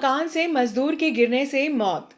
मकान से मजदूर की गिरने से मौत।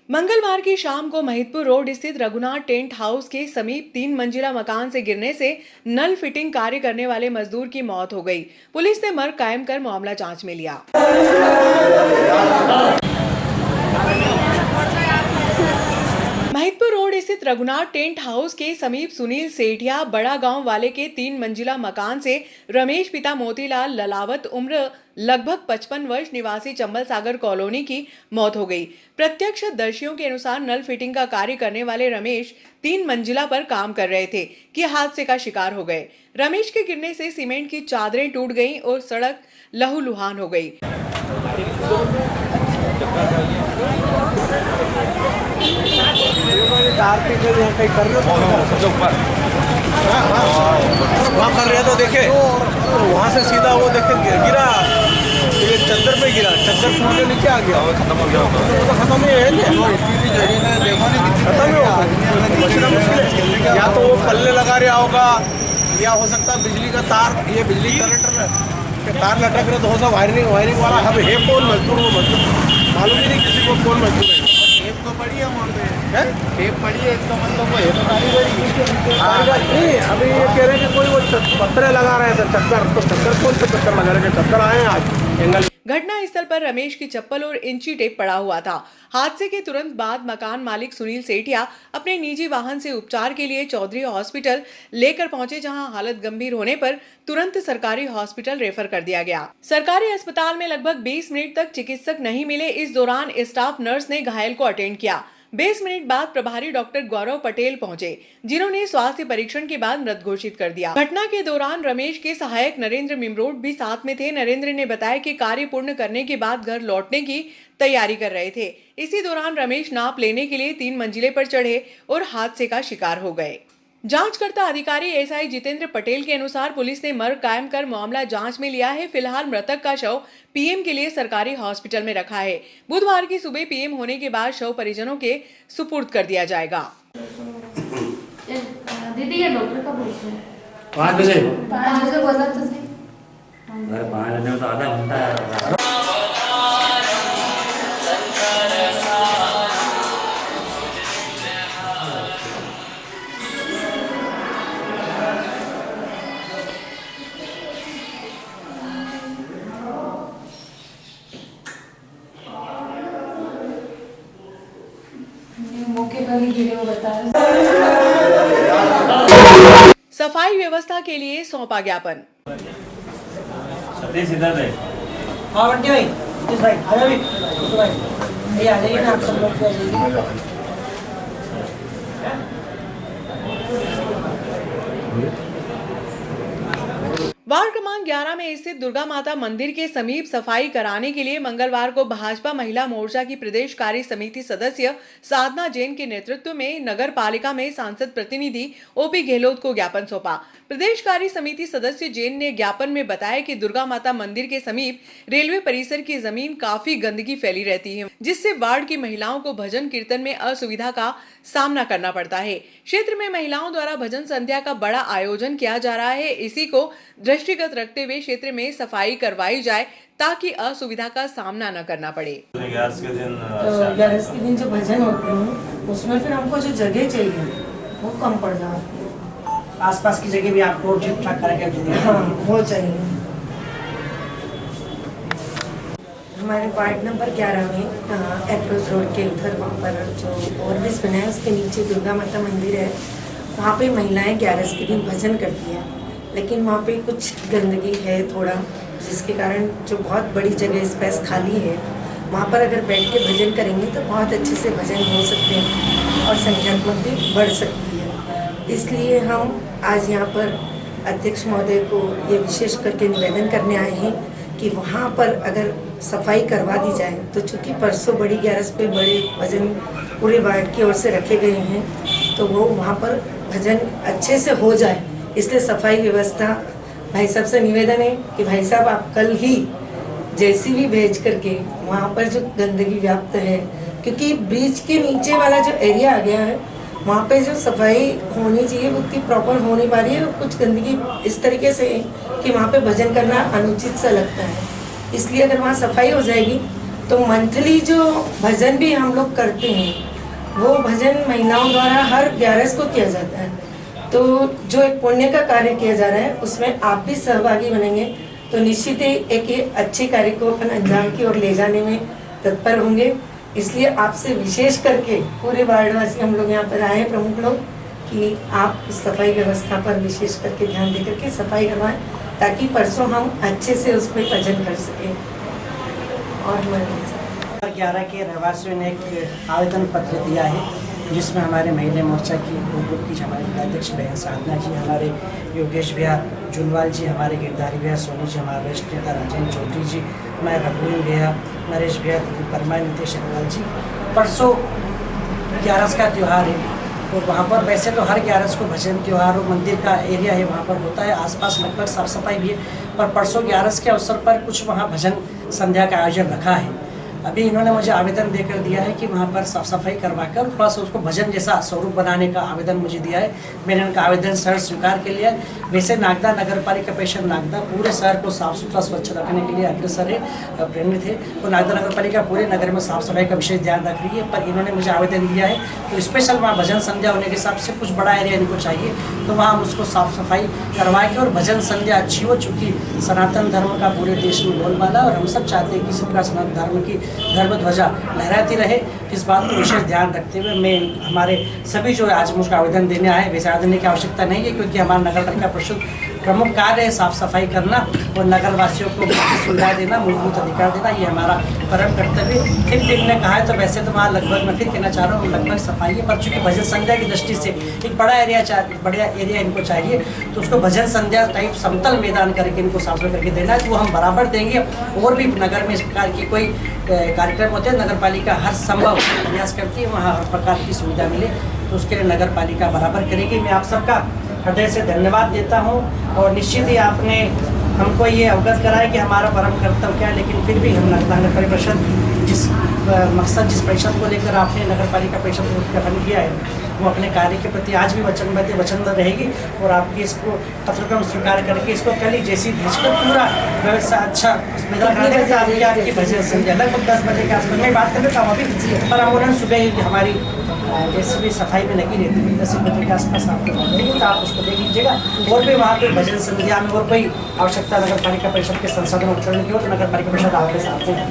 मंगलवार की शाम को महिदपुर रोड स्थित रघुनाथ टेंट हाउस के समीप 3 मंजिला मकान से गिरने से नल फिटिंग कार्य करने वाले मजदूर की मौत हो गई। पुलिस ने मर्ग कायम कर मामला जांच में लिया। महिदपुर रोड स्थित रघुनाथ टेंट हाउस के समीप सुनील सेठिया बड़ा गांव वाले के 3 मंजिला मकान से रमेश पिता मोतीलाल ललावत उम्र लगभग 55 वर्ष निवासी चंबल सागर कॉलोनी की मौत हो गई। प्रत्यक्षदर्शियों के अनुसार नल फिटिंग का कार्य करने वाले रमेश 3 मंजिला पर काम कर रहे थे कि हादसे का शिकार हो गए। रमेश के गिरने से सीमेंट की चादरें टूट गईं और सड़क लहूलुहान हो गई। वहाँ कर रहे तो देखे वहाँ से सीधा वो देखे गिरा, ये चद्दर पे गिरा, चद्दर फूट के नीचे आ गया, खत्म हो गया। तो खत्म ही है, खत्म ही होगा। या तो वो पल्ले लगा रहा होगा, या हो सकता है बिजली का तार, ये बिजली करंट के तार लटक रहे तो हो सकता वायरिंग वाला। अब है कौन मजदूर, वो मजदूर मालूम ही नहीं किसी को कौन मजदूर है। टेप तो पड़ी है वहाँ पे, टेप पड़ी है, इसका मतलब वो है तो नहीं। अभी ये कह रहे हैं कि कोई वो पत्थर लगा रहे थे, चक्कर, तो चक्कर कौन से चक्कर लगा रहे थे? चक्कर आए आज एंगल। घटना स्थल पर रमेश की चप्पल और इंची टेप पड़ा हुआ था। हादसे के तुरंत बाद मकान मालिक सुनील सेठिया अपने निजी वाहन से उपचार के लिए चौधरी हॉस्पिटल लेकर पहुंचे, जहां हालत गंभीर होने पर तुरंत सरकारी हॉस्पिटल रेफर कर दिया गया। सरकारी अस्पताल में लगभग 20 मिनट तक चिकित्सक नहीं मिले। इस दौरान स्टाफ नर्स ने घायल को अटेंड किया। 20 मिनट बाद प्रभारी डॉक्टर गौरव पटेल पहुंचे, जिन्होंने स्वास्थ्य परीक्षण के बाद मृत घोषित कर दिया। घटना के दौरान रमेश के सहायक नरेंद्र मिमरोड भी साथ में थे। नरेंद्र ने बताया कि कार्य पूर्ण करने के बाद घर लौटने की तैयारी कर रहे थे। इसी दौरान रमेश नाप लेने के लिए 3 मंजिले पर चढ़े और हादसे का शिकार हो गए। जांचकर्ता अधिकारी एसआई जितेंद्र पटेल के अनुसार पुलिस ने मर्ग कायम कर मामला जांच में लिया है। फिलहाल मृतक का शव पीएम के लिए सरकारी हॉस्पिटल में रखा है। बुधवार की सुबह पीएम होने के बाद शव परिजनों के सुपुर्द कर दिया जाएगा। दीदी ये डॉक्टर कब पहुंचे? 5 बजे। 5 बजे बोला तो सही। अरे 5 बजे में तो आधा घंटा है। मौके पर ही गिरे, वो बताया। सफाई व्यवस्था के लिए सौंपा ज्ञापन। हाँ बंटी भाई, जिस भाई आ जाइए, आ जाइए ना आप सब लोग, आ जाइए। वार्ड क्रमांक 11 में स्थित दुर्गा माता मंदिर के समीप सफाई कराने के लिए मंगलवार को भाजपा महिला मोर्चा की प्रदेश कार्य समिति सदस्य साधना जैन के नेतृत्व में नगर पालिका में सांसद प्रतिनिधि ओपी गहलोत को ज्ञापन सौंपा। प्रदेश कार्य समिति सदस्य जैन ने ज्ञापन में बताया कि दुर्गा माता मंदिर के समीप रेलवे परिसर की जमीन काफी गंदगी फैली रहती है, जिससे वार्ड की महिलाओं को भजन कीर्तन में असुविधा का सामना करना पड़ता है। क्षेत्र में महिलाओं द्वारा भजन संध्या का बड़ा आयोजन किया जा रहा है। इसी को दृष्टिगत रखते हुए क्षेत्र में सफाई करवाई जाए ताकि असुविधा का सामना न करना पड़े। 11 के दिन जो भजन होते हैं उसमें फिर हमको जो जगह चाहिए वो कम पड़ जाता है। आसपास की जगह भी आपको ठीक-ठाक करके हाँ वो चाहिए। हमारे वार्ड नंबर 11 में एप्रोच रोड के उधर वहाँ पर जो ओवरब्रिज बना है उसके नीचे दुर्गा माता मंदिर है। वहाँ पे महिलाएं 11 के दिन भजन करती हैं, लेकिन वहाँ पे कुछ गंदगी है थोड़ा, जिसके कारण जो बहुत बड़ी जगह स्पेस खाली है, वहाँ पर अगर बैठ के भजन करेंगे तो बहुत अच्छे से भजन हो सकते हैं और संख्यात्मक भी बढ़ सकती है। इसलिए हम आज यहाँ पर अध्यक्ष महोदय को ये विशेष करके निवेदन करने आए हैं कि वहाँ पर अगर सफाई करवा दी जाए, तो चूँकि परसों बड़ी 11 पे बड़े भजन पूरे वार्ड की ओर से रखे गए हैं, तो वो वहाँ पर भजन अच्छे से हो जाए, इसलिए सफाई व्यवस्था भाई साहब से निवेदन है कि भाई साहब आप कल ही जेसीबी भेज करके वहाँ पर जो गंदगी व्याप्त है, क्योंकि ब्रिज के नीचे वाला जो एरिया आ गया है वहाँ पे जो सफाई होनी चाहिए वो उतनी प्रॉपर हो नहीं पा रही है, और कुछ गंदगी इस तरीके से है कि वहाँ पे भजन करना अनुचित सा लगता है। इसलिए अगर वहाँ सफाई हो जाएगी तो मंथली जो भजन भी हम लोग करते हैं वो भजन महिलाओं द्वारा हर 11 को किया जाता है। तो जो एक पुण्य का कार्य किया जा रहा है उसमें आप भी सहभागी बनेंगे तो निश्चित ही एक ये अच्छे कार्य को अपन अंजाम की ओर ले जाने में तत्पर होंगे। इसलिए आपसे विशेष करके पूरे वार्डवासी हम लोग यहाँ पर आए हैं, प्रमुख लोग, कि आप इस सफाई व्यवस्था पर विशेष करके ध्यान दे करके सफाई करवाएं ताकि परसों हम अच्छे से उस पर भजन कर सकें। और 11 के रहवासियों ने एक आवेदन पत्र दिया है जिसमें हमारे महिला मोर्चा की ग्रुप की हमारे अध्यक्ष बहन साधना जी, हमारे योगेश भैया जुनवाल जी, हमारे गिरधारी भैया सोनी जी, हमारे वरिष्ठ नेता राजेंद्र चौधरी जी, हमारे रघुवीन भैया, नरेश भैया, परमा, नितेश अग्रवाल जी। परसों 11 का त्यौहार है और वहाँ पर वैसे तो हर 11 को भजन त्यौहार और मंदिर का एरिया है वहाँ पर होता है, आसपास लगभग साफ सफाई भी है, पर परसों 11 के अवसर पर कुछ वहाँ भजन संध्या का आयोजन रखा है। अभी इन्होंने मुझे आवेदन देकर दिया है कि वहाँ पर साफ सफाई करवाकर थोड़ा सा उसको भजन जैसा स्वरूप बनाने का आवेदन मुझे दिया है। मैंने उनका आवेदन शहर स्वीकार के लिया है। वैसे नागदा नगर पालिका परिषद नागदा पूरे शहर को साफ सुथरा स्वच्छ रखने के लिए अग्रसर है, प्रेरित है। तो नागदा नगर पालिका पूरे नगर में साफ सफाई का विशेष ध्यान रख रही है, पर इन्होंने मुझे आवेदन दिया है तो स्पेशल वहाँ भजन संध्या होने के हिसाब से कुछ बड़ा एरिया इनको चाहिए, तो वहाँ हम उसको साफ सफाई करवा के और भजन संध्या अच्छी हो, चूँकि सनातन धर्म का पूरे देश में बोलबाला और हम सब चाहते हैं कि इसी प्रकार सनातन धर्म की धर्म ध्वजा लहराती रहे। इस बात को विशेष ध्यान रखते हुए मैं हमारे सभी जो आज मुझको आवेदन देने आए, वैसे आवेदन देने की आवश्यकता नहीं है क्योंकि हमारा नगर पालिका परिषद प्रमुख कार्य है साफ सफाई करना और नगर वासियों को सुविधा देना, मूलभूत अधिकार देना, ये हमारा परम कर्तव्य। फिर ने कहा है तो वैसे तो वहाँ लगभग मैं फिर कहना चाह रहा हूँ लगभग सफाई है, पर चूँकि भजन संध्या की दृष्टि से एक बड़ा एरिया इनको चाहिए तो उसको भजन संध्या टाइप समतल मैदान करके इनको साफ सफाई करके देना है, तो वो हम बराबर देंगे। और भी नगर में इस प्रकार की कोई कार्यक्रम होते हैं, नगर पालिका हर संभव प्रयास करती है वहाँ हर प्रकार की सुविधा मिले, तो उसके लिए नगर पालिका बराबर करेगी। मैं आप सबका हृदय से धन्यवाद देता हूँ और निश्चित ही आपने हमको ये अवगत कराया कि हमारा परम कर्तव्य क्या है, लेकिन फिर भी हम नगर परिषद जिस मकसद जिस परिषद को लेकर आपने नगर पालिका परिषद को गठन किया है वो अपने कार्य के प्रति आज भी वचनबद्ध रहेगी और आपकी इसको पत्रक्रम स्वीकार करके इसको कल ही जैसी भेजकर पूरा व्यवस्था अच्छा आपकी भजन संध्या लगभग 10 बजे के आसपास मैं बात कर लेता हूँ अभी, पर अमूलन सुबह ही हमारी जैसे भी सफाई में लगी रहती है 10 बजे के आसपास आपको मिलेगी, तो आप उसको देख लीजिएगा। और भी वहाँ पे भजन संध्या में और कोई आवश्यकता नगर पालिका परिषद के संसाधन उपकरण की हो तो नगर पालिका परिषद आपके साथ हैं।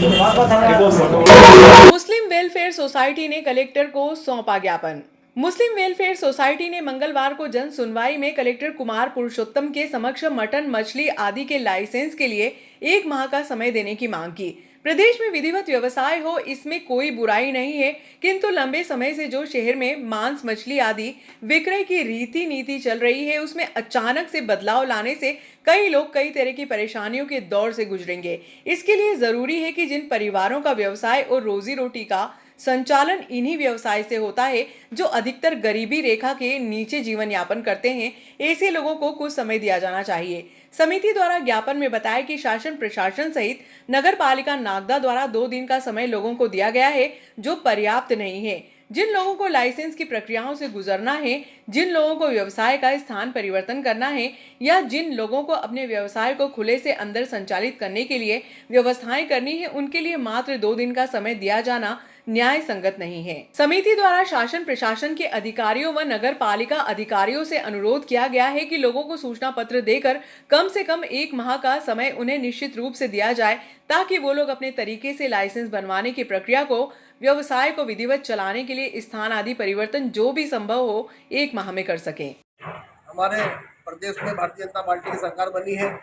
बहुत बहुत धन्यवाद। मुस्लिम वेलफेयर सोसाइटी ने कलेक्टर को सौंपा ज्ञापन। मुस्लिम वेलफेयर सोसाइटी ने मंगलवार को जन सुनवाई में कलेक्टर कुमार पुरुषोत्तम के समक्ष मटन, मछली आदि के लाइसेंस के लिए 1 माह का समय देने की मांग की। प्रदेश में विधिवत व्यवसाय हो इसमें कोई बुराई नहीं है, किंतु लंबे समय से जो शहर में मांस, मछली आदि विक्रय की रीति नीति चल रही है उसमें अचानक से बदलाव लाने से कई लोग कई तरह की परेशानियों के दौर से गुजरेंगे। इसके लिए जरूरी है कि जिन परिवारों का व्यवसाय और रोजी रोटी का संचालन इन्हीं व्यवसाय से होता है, जो अधिकतर गरीबी रेखा के नीचे जीवन यापन करते हैं, ऐसे लोगों को कुछ समय दिया जाना चाहिए। समिति द्वारा ज्ञापन में बताया कि शासन प्रशासन सहित नगर पालिका नागदा द्वारा 2 दिन का समय लोगों को दिया गया है, जो पर्याप्त नहीं है। जिन लोगों को लाइसेंस की प्रक्रियाओं से गुजरना है, जिन लोगों को व्यवसाय का स्थान परिवर्तन करना है या जिन लोगों को अपने व्यवसाय को खुले से अंदर संचालित करने के लिए व्यवस्थाएं करनी है, उनके लिए मात्र 2 दिन का समय दिया जाना न्याय संगत नहीं है। समिति द्वारा शासन प्रशासन के अधिकारियों व नगर पालिका अधिकारियों से अनुरोध किया गया है कि लोगों को सूचना पत्र देकर कम से कम 1 माह का समय उन्हें निश्चित रूप से दिया जाए, ताकि वो लोग अपने तरीके से लाइसेंस बनवाने की प्रक्रिया को, व्यवसाय को विधिवत चलाने के लिए स्थान आदि परिवर्तन जो भी संभव हो 1 माह में कर सकें। हमारे प्रदेश में भारतीय जनता पार्टी की सरकार बनी है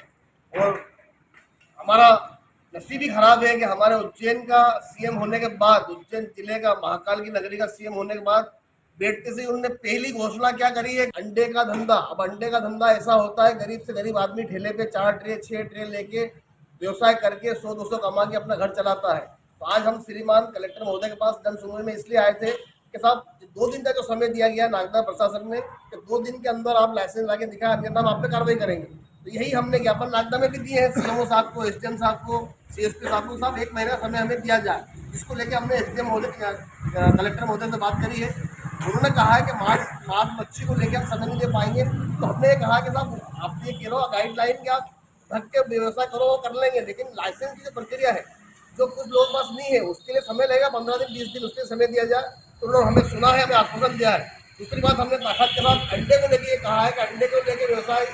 और हमारा नसीब ही खराब है कि हमारे उज्जैन का सीएम होने के बाद, उज्जैन जिले का महाकाल की नगरी का सीएम होने के बाद बैठते से उन्होंने पहली घोषणा क्या करी है, अंडे का धंधा। अब अंडे का धंधा ऐसा होता है, गरीब से गरीब आदमी ठेले पे 4 ट्रे 6 ट्रे लेके व्यवसाय करके 100-200 कमा के अपना घर चलाता है। तो आज हम श्रीमान कलेक्टर महोदय के पास जन सुनवाई में इसलिए आए थे कि साहब 2 दिन का जो समय दिया गया नागदा प्रशासन ने कि 2 दिन के अंदर आप लाइसेंस लाके दिखाएं, अन्यथा हम आप पे कार्रवाई करेंगे। तो यही हमने ज्ञापन नागदा में भी दिए हैं सीएमओ साहब को, एसडीएम साहब को, सीएसपी साहब को। साहब 1 महीना समय हमें दिया जाए, इसको लेके हमने एसडीएम महोदय, कलेक्टर महोदय से बात करी है। उन्होंने कहा है कि मार्च मच्छी को लेके हम समय नहीं दे पाएंगे। तो हमने ये कहा कि साहब आप ये कह रहे हो गाइडलाइन के आप ढक के व्यवस्था करो, वो कर लेंगे, लेकिन लाइसेंस की जो प्रक्रिया है जो कुछ लोग पास नहीं है उसके लिए समय लगेगा, 15 दिन 20 दिन उसके लिए समय दिया जाए। तो उन्होंने हमें सुना है, हमें आश्वासन दिया है। दूसरी बात, हमने ताकत के साथ अंडे को लेके ये कहा है कि अंडे को लेके व्यवसाय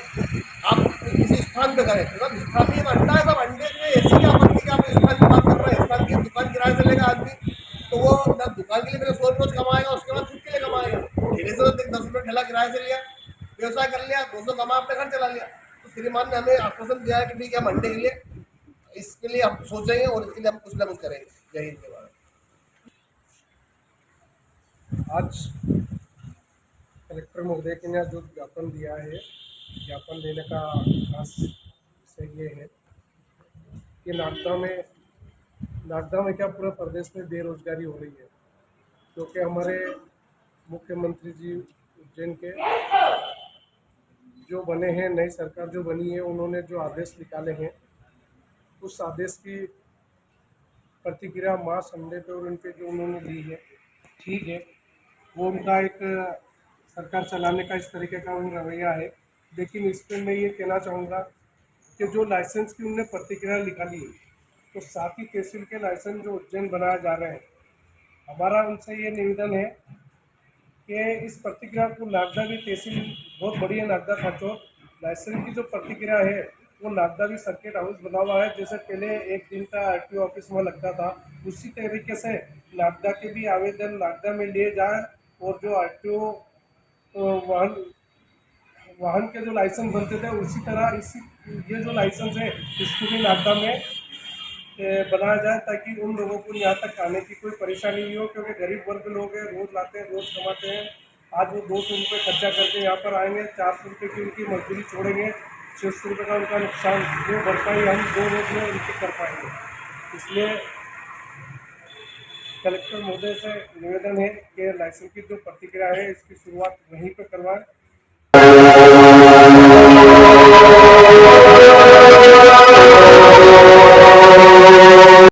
आप किसी स्थान पे करें। मतलब स्थानीय अंडा है, सब अंडे में ऐसी क्या आपत्ति कि आप स्थान की बात कर रहे हैं। स्थान की दुकान किराए से लेगा आदमी, तो वो ना दुकान के लिए पहले 100 रोज कमाएगा, उसके बाद खुद के लिए कमाएगा। ठेले से तो 10 रुपये ठेला किराए से लिया, व्यवसाय कर लिया, 200 कमा, अपने घर चला लिया। तो श्रीमान ने हमें आश्वासन दिया है कि ठीक है, हम अंडे के लिए इसके लिए हम सोचेंगे और इसके लिए हम कुछ ना कुछ करेंगे। जय हिंद के बारे में आज कलेक्टर महोदय के ने जो ज्ञापन दिया है, ज्ञापन देने का खास विषय ये है कि नागदा में क्या पूरे प्रदेश में बेरोजगारी हो रही है, क्योंकि हमारे मुख्यमंत्री जी उज्जैन के जो बने हैं, नई सरकार जो बनी है, उन्होंने जो आदेश निकाले हैं उस आदेश की प्रतिक्रिया मां संडे पे और उन पे जो उन्होंने ली है, ठीक है, वो उनका एक सरकार चलाने का इस तरीके का उन रवैया है। लेकिन इस पर मैं ये कहना चाहूँगा कि जो लाइसेंस की उनने प्रतिक्रिया निकाली है, तो साथ ही तहसील के लाइसेंस जो उज्जैन बनाए जा रहे हैं, हमारा उनसे ये निवेदन है कि इस प्रतिक्रिया को नागदा भी तहसील बहुत बड़ी है, नागदा खाचौर लाइसेंस की जो प्रतिक्रिया है वो नागदा भी सर्किट हाउस बना हुआ है। जैसे पहले 1 दिन का आरटीओ ऑफिस में लगता था, उसी तरीके से नागदा के भी आवेदन नागदा में लिए जाए और जो आरटीओ वाहन के जो लाइसेंस बनते थे उसी तरह ये जो लाइसेंस है इसको भी नागदा में बनाया जाए, ताकि उन लोगों को यहाँ तक आने की कोई परेशानी नहीं हो। क्योंकि गरीब वर्ग लोग हैं, रोज लाते हैं, रोज कमाते हैं। आज वो 200 रुपये खर्चा करके यहाँ पर आएंगे, 400 रुपये की उनकी मजदूरी छोड़ेंगे, 600 रुपये का उनका नुकसान, जो भरपाई हम 2 रोज में उनकी कर पाएंगे। इसलिए कलेक्टर महोदय से निवेदन है कि लाइसेंस की जो प्रतिक्रिया है इसकी शुरुआत वहीं पर करवाएं।